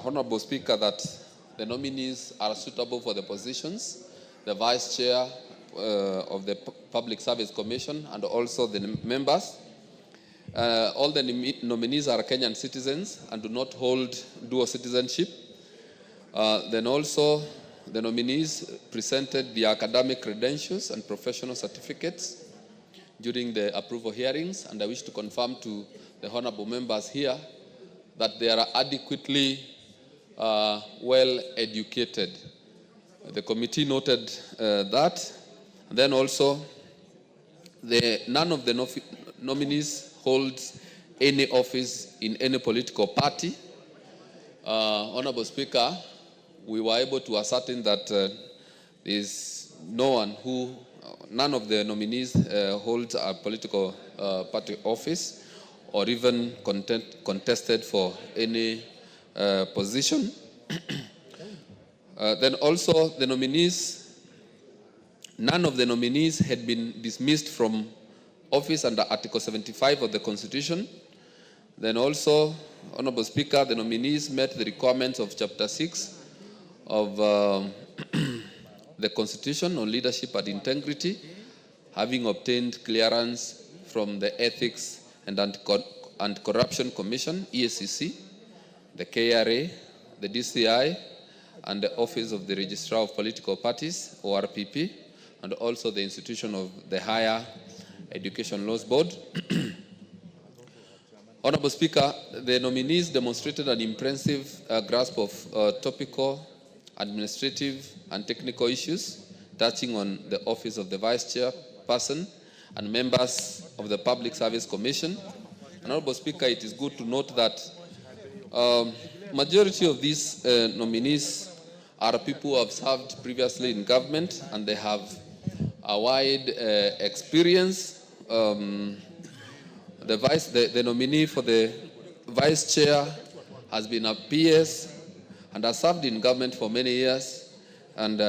Honorable Speaker, that the nominees are suitable for the positions, the Vice Chair of the Public Service Commission and also the members. All the nominees are Kenyan citizens and do not hold dual citizenship. Then also the nominees presented the academic credentials and professional certificates during the approval hearings, and I wish to confirm to the honorable members here that they are adequately well educated. The committee noted that. And then also, none of the nominees holds any office in any political party. Honorable Speaker, we were able to ascertain that none of the nominees holds a political party office or even contested for any position. Then also the nominees, none of the nominees had been dismissed from office under Article 75 of the Constitution. Then also, Honorable Speaker, the nominees met the requirements of Chapter 6 of the Constitution on leadership and integrity, having obtained clearance from the Ethics and Anti-Corruption Commission, EACC, the KRA, the DCI, and the Office of the Registrar of Political Parties, ORPP, and also the institution of the Higher Education Laws Board. Honorable Speaker, the nominees demonstrated an impressive grasp of topical, administrative, and technical issues touching on the office of the Vice Chairperson and members of the Public Service Commission. Honorable Speaker, it is good to note that majority of these nominees are people who have served previously in government and they have a wide experience. The nominee for the Vice Chair has been a PS and has served in government for many years, and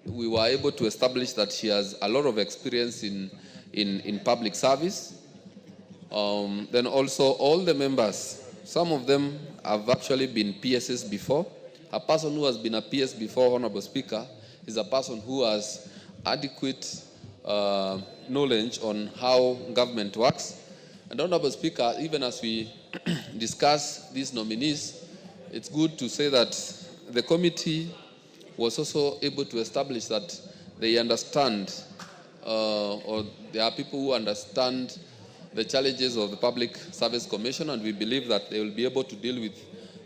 we were able to establish that she has a lot of experience in public service. Then also all the members, some of them have actually been PSs before. A person who has been a PS before, Honorable Speaker, is a person who has adequate knowledge on how government works. And Honorable Speaker, even as we discuss these nominees, it's good to say that the committee was also able to establish that they understand, or there are people who understand the challenges of the Public Service Commission, and we believe that they will be able to deal with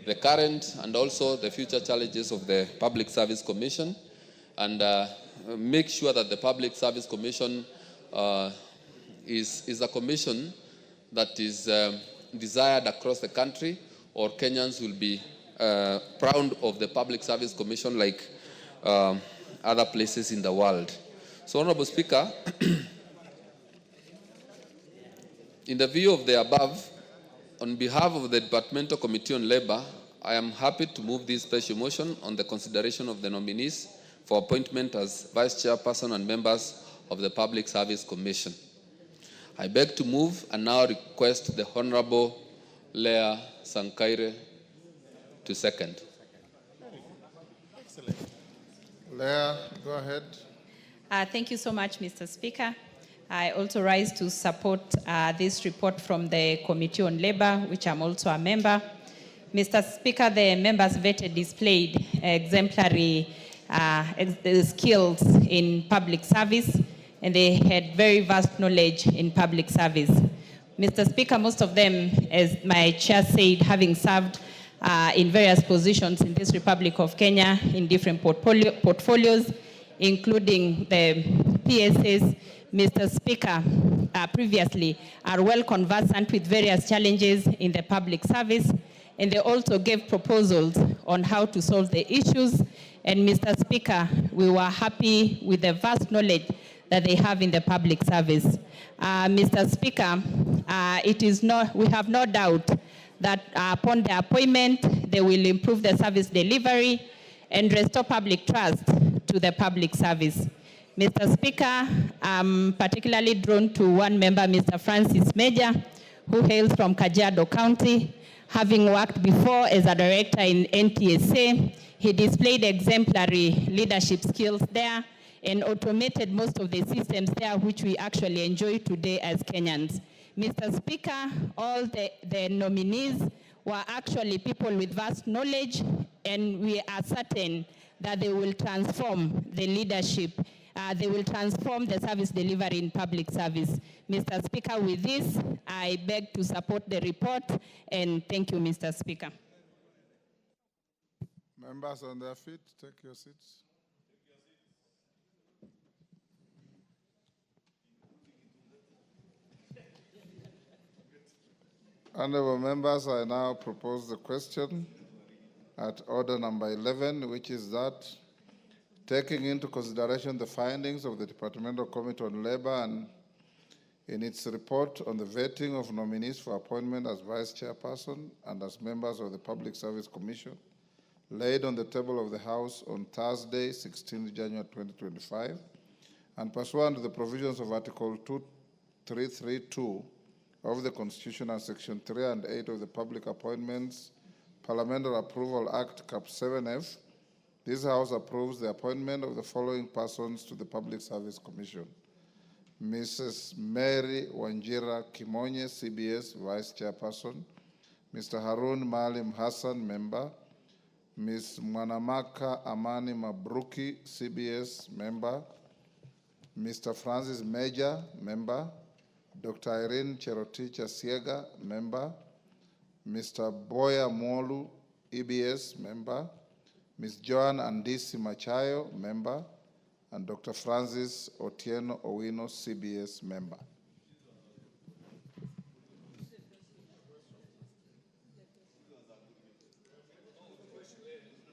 the current and also the future challenges of the Public Service Commission, and make sure that the Public Service Commission is a commission that is desired across the country, or Kenyans will be proud of the Public Service Commission like other places in the world. So, Honorable Speaker, in the view of the above, on behalf of the Departmental Committee on Labor, I am happy to move this special motion on the consideration of the nominees for appointment as Vice Chairperson and members of the Public Service Commission. I beg to move and now request the Honorable Leah Sankaire to second. Excellent. Leah, go ahead. Thank you so much, Mr. Speaker. I also rise to support this report from the Committee on Labor, which I'm also a member. Mr. Speaker, the members vetted displayed exemplary skills in public service, and they had very vast knowledge in public service. Mr. Speaker, most of them, as my chair said, having served in various positions in this Republic of Kenya in different portfolios, including the PSS, Mr. Speaker, previously are well conversant with various challenges in the public service, and they also gave proposals on how to solve the issues. And Mr. Speaker, we were happy with the vast knowledge that they have in the public service. Mr. Speaker, we have no doubt that upon their appointment, they will improve the service delivery and restore public trust to the public service. Mr. Speaker, I'm particularly drawn to one member, Mr. Francis Major, who hails from Kajiado County, Having worked before as a director in NTSA, he displayed exemplary leadership skills there and automated most of the systems there, which we actually enjoy today as Kenyans. Mr. Speaker, all the nominees were actually people with vast knowledge, and we are certain that they will transform the leadership. They will transform the service delivery in public service. Mr. Speaker, with this, I beg to support the report, and thank you, Mr. Speaker. Members on their feet, take your seats. Honorable members, I now propose the question at order number 11, which is that taking into consideration the findings of the Departmental Committee on Labor and in its report on the vetting of nominees for appointment as Vice Chairperson and as members of the Public Service Commission, laid on the table of the House on Thursday, 16 January 2025, and pursuant to the provisions of Article 2332 of the Constitution and Section 3 and 8 of the Public Appointments Parliamentary Approval Act, Cap 7F, this House approves the appointment of the following persons to the Public Service Commission: Mrs. Mary Wanjira Kimonye, CBS Vice Chairperson; Mr. Harun Maalim Hassan, Member; Ms. Mwanamaka Amani Mabruki, CBS Member; Mr. Francis Major, Member; Dr. Irene Cherotich Asiega, Member; Mr. Boya Molu, EBS Member; Ms. Joan Andisi Machayo, Member; and Dr. Francis Otieno Owino, CBS Member.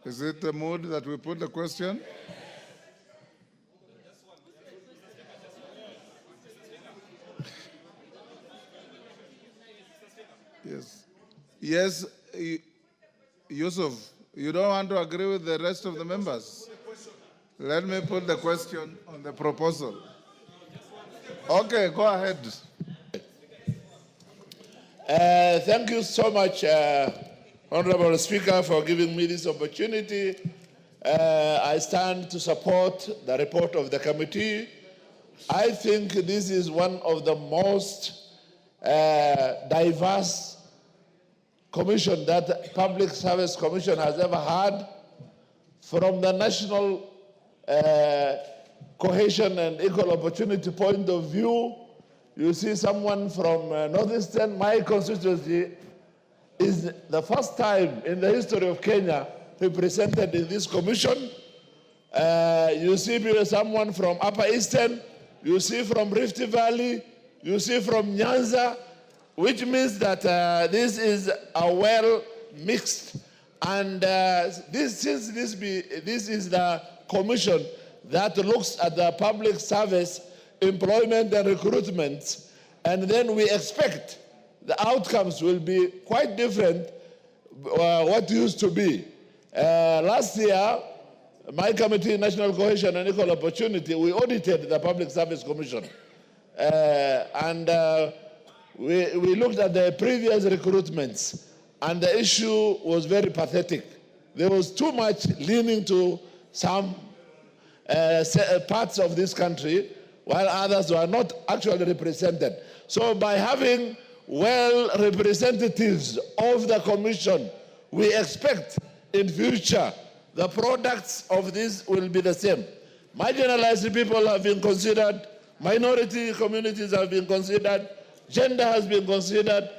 Is it the mood that we put the question? Yes. Yes, Yusuf, you don't want to agree with the rest of the members? Let me put the question on the proposal. Okay, go ahead. Thank you so much, Honorable Speaker, for giving me this opportunity. I stand to support the report of the committee. I think this is one of the most diverse commission that Public Service Commission has ever had. From the national cohesion and equal opportunity point of view, you see someone from Northeastern, my constituency, is the first time in the history of Kenya represented in this commission. You see someone from Upper Eastern, you see from Rift Valley, you see from Nyanza, which means that this is a well-mixed, and this is the commission that looks at the public service, employment and recruitment, and then we expect the outcomes will be quite different what used to be. Last year, my committee, National Cohesion and Equal Opportunity, we audited the Public Service Commission. We looked at the previous recruitments, and the issue was very pathetic. There was too much leaning to some parts of this country, while others were not actually represented. So by having well representatives of the commission, we expect in future the products of this will be the same. Marginalized people have been considered, minority communities have been considered, gender has been considered,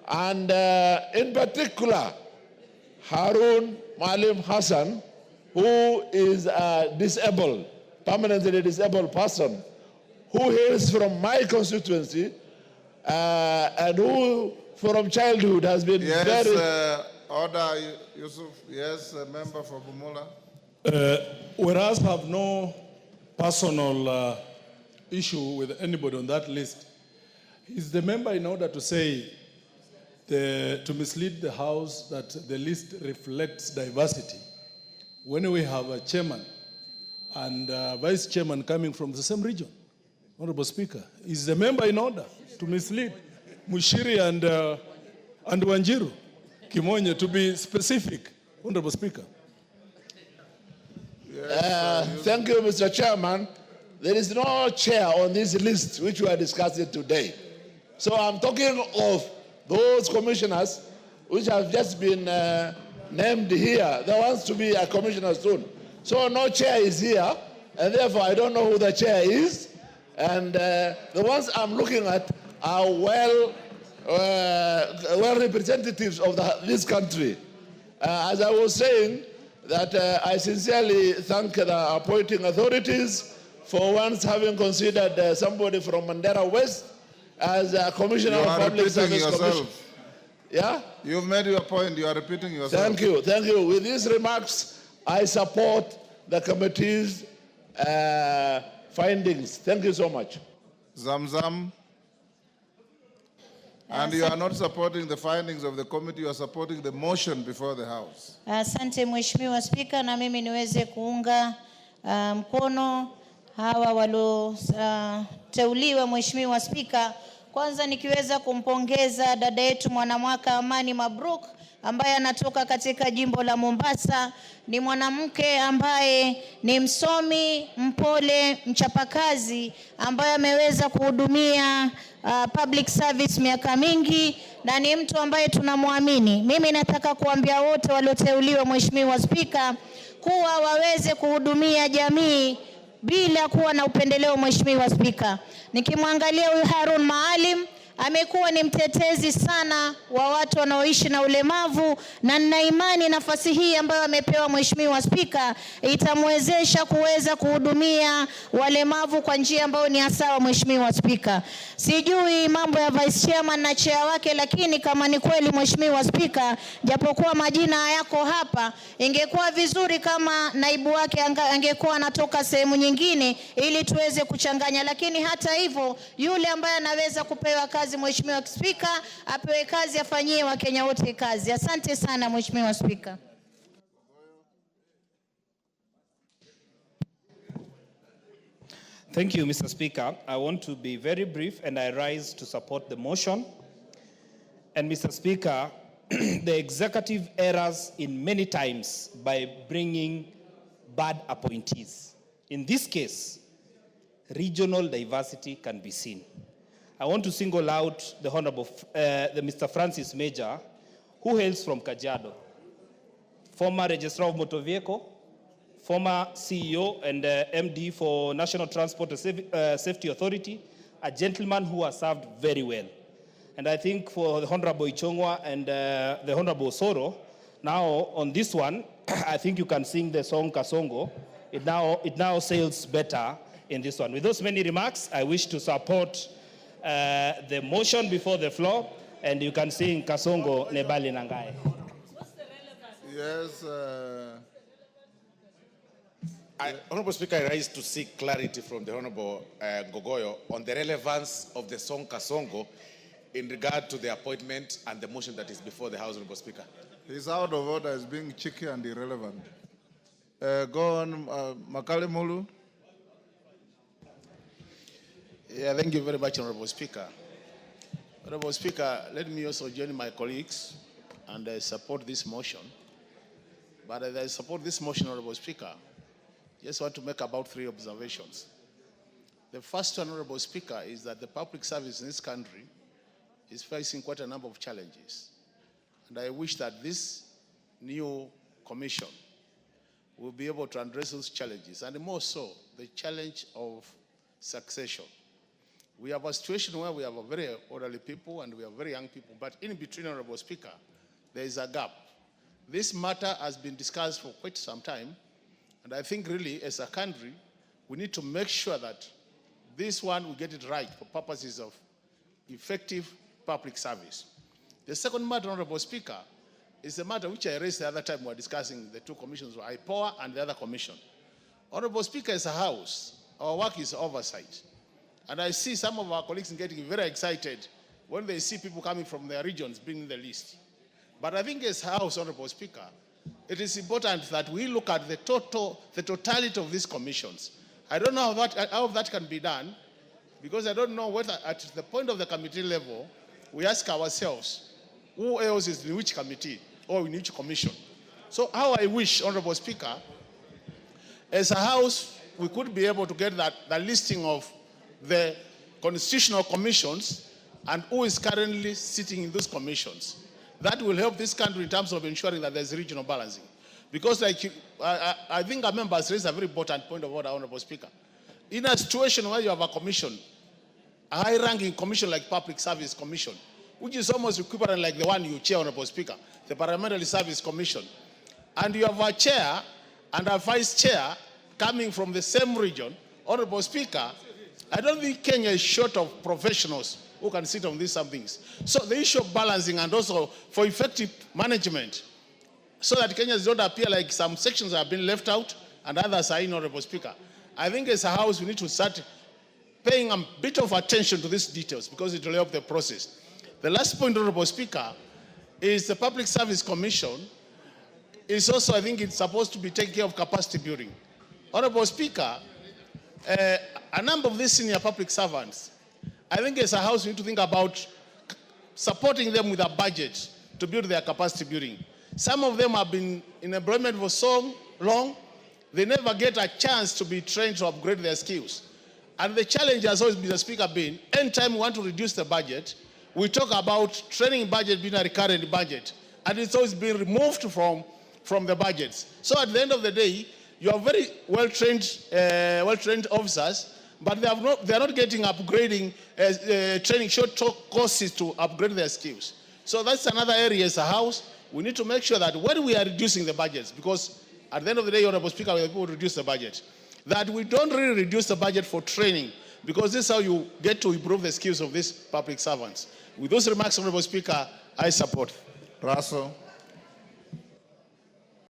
and in particular, Harun Maalim Hassan, who is a disabled, permanently disabled person, who hails from my constituency, and who from childhood has been very... Order, Yusuf. Yes, a member for Bumula. Whereas I have no personal issue with anybody on that list, is the member in order to say, to mislead the House that the list reflects diversity, when we have a chairman and a vice chairman coming from the same region? Honorable Speaker, is the member in order to mislead Mushiri and Wanjiru? Kimonye, to be specific, Honorable Speaker. Thank you, Mr. Chairman. There is no chair on this list which we are discussing today. So I'm talking of those commissioners which have just been named here. They want to be a commissioner soon. So no chair is here, and therefore I don't know who the chair is. And the ones I'm looking at are well representatives of this country. As I was saying, that I sincerely thank the appointing authorities for once having considered somebody from Mandera West as a commissioner of public service commission. Yeah? You've made your point. You are repeating yourself. Thank you. Thank you. With these remarks, I support the committee's findings. Thank you so much. Zamzam. And you are not supporting the findings of the committee, you are supporting the motion before the House. Asante Mheshimiwa Spika, na mimi niweze kuunga mkono hawa walioteuliwa Mheshimiwa Spika. Kwanza nikiweza kumpongeza dada yetu mwanamwaka Amani Mabruk ambaye anatoka katika jimbo la Mombasa. Ni mwanamke ambaye ni msomi, mpole, mchapakazi ambaye ameweza kuhudumia public service miaka mingi na ni mtu ambaye tunamwamini. Mimi nataka kuambia wote walioteuliwa Mheshimiwa Spika kuwa waweze kuhudumia jamii bila kuwa na upendeleo Mheshimiwa Spika. Nikimwangalia huyu Harun Maalim amekuwa ni mtetezi sana wa watu wanaoishi na ulemavu, na nina imani nafasi hii ambayo amepewa Mheshimiwa Spika itamwezesha kuweza kuhudumia walemavu kwa njia ambayo ni sawa Mheshimiwa Spika. Sijui mambo ya vice chairman na chair wake, lakini kama ni kweli Mheshimiwa Spika, japokuwa majina hayako hapa, ingekuwa vizuri kama naibu wake angekuwa anatoka sehemu nyingine ili tuweze kuchanganya, lakini hata hivyo yule ambaye anaweza kupewa kazi Mheshimiwa Spika apewe kazi, afanyie Wakenya wote kazi. Asante sana Mheshimiwa Spika. Thank you, Mr. Speaker. I want to be very brief and I rise to support the motion. And Mr. Speaker, the executive errors in many times by bringing bad appointees. In this case, regional diversity can be seen. I want to single out the Honorable Mr. Francis Major, who hails from Kajiado, former Registrar of Motor Vehicle, former CEO and MD for National Transport Safety Authority, a gentleman who has served very well. And I think for the Honorable ICHUNGWAH and the Honorable Soro, now on this one, I think you can sing the song Kasongo. It now sails better in this one. With those many remarks, I wish to support the motion before the floor, and you can sing Kasongo Nebali Nangai. Yes. Honorable Speaker, I rise to seek clarity from the Honorable Gogoyo on the relevance of the song Kasongo in regard to the appointment and the motion that is before the House, Honorable Speaker. He's out of order as being cheeky and irrelevant. Go on, Makale Mulu. Yeah, thank you very much, Honorable Speaker. Honorable Speaker, let me also join my colleagues and support this motion. But as I support this motion, Honorable Speaker, just want to make about 3 observations. The first one, Honorable Speaker, is that the public service in this country is facing quite a number of challenges. And I wish that this new commission will be able to address those challenges, and more so, the challenge of succession. We have a situation where we have a very elderly people and we have very young people, but in between, Honorable Speaker, there is a gap. This matter has been discussed for quite some time, and I think really as a country, we need to make sure that this one, we get it right for purposes of effective public service. The second matter, Honorable Speaker, is a matter which I raised the other time we were discussing the 2 commissions, IPOA and the other commission. Honorable Speaker, as a House, our work is oversight. And I see some of our colleagues getting very excited when they see people coming from their regions bringing the list. But I think as House, Honorable Speaker, it is important that we look at the totality of these commissions. I don't know how that can be done, because I don't know whether at the point of the committee level, we ask ourselves, who else is in which committee or in which commission. So how I wish, Honorable Speaker, as a House, we could be able to get the listing of the constitutional commissions and who is currently sitting in those commissions. That will help this country in terms of ensuring that there's regional balancing. Because I think our members raised a very important point of order, Honorable Speaker. In a situation where you have a commission, a high-ranking commission like Public Service Commission, which is almost equivalent like the one you chair, Honorable Speaker, the Parliamentary Service Commission, and you have a chair and a vice chair coming from the same region, Honorable Speaker, I don't think Kenya is short of professionals who can sit on these some things. So the issue of balancing and also for effective management, so that Kenyans don't appear like some sections have been left out and others are in, Honorable Speaker. I think as a House we need to start paying a bit of attention to these details because it will help the process. The last point, Honorable Speaker, is the Public Service Commission is also, I think, it's supposed to be taking care of capacity building. Honorable Speaker, a number of these senior public servants, I think as a House we need to think about supporting them with a budget to build their capacity building. Some of them have been in employment for so long, they never get a chance to be trained to upgrade their skills. And the challenge has always been, the Speaker, been, anytime we want to reduce the budget, we talk about training budget being a recurrent budget, and it's always been removed from the budgets. So at the end of the day, you have very well-trained officers, but they are not getting upgrading training short courses to upgrade their skills. So that's another area as a House. We need to make sure that when we are reducing the budgets, because at the end of the day, Honorable Speaker, we will reduce the budget, that we don't really reduce the budget for training, because this is how you get to improve the skills of these public servants. With those remarks, Honorable Speaker, I support. Russell.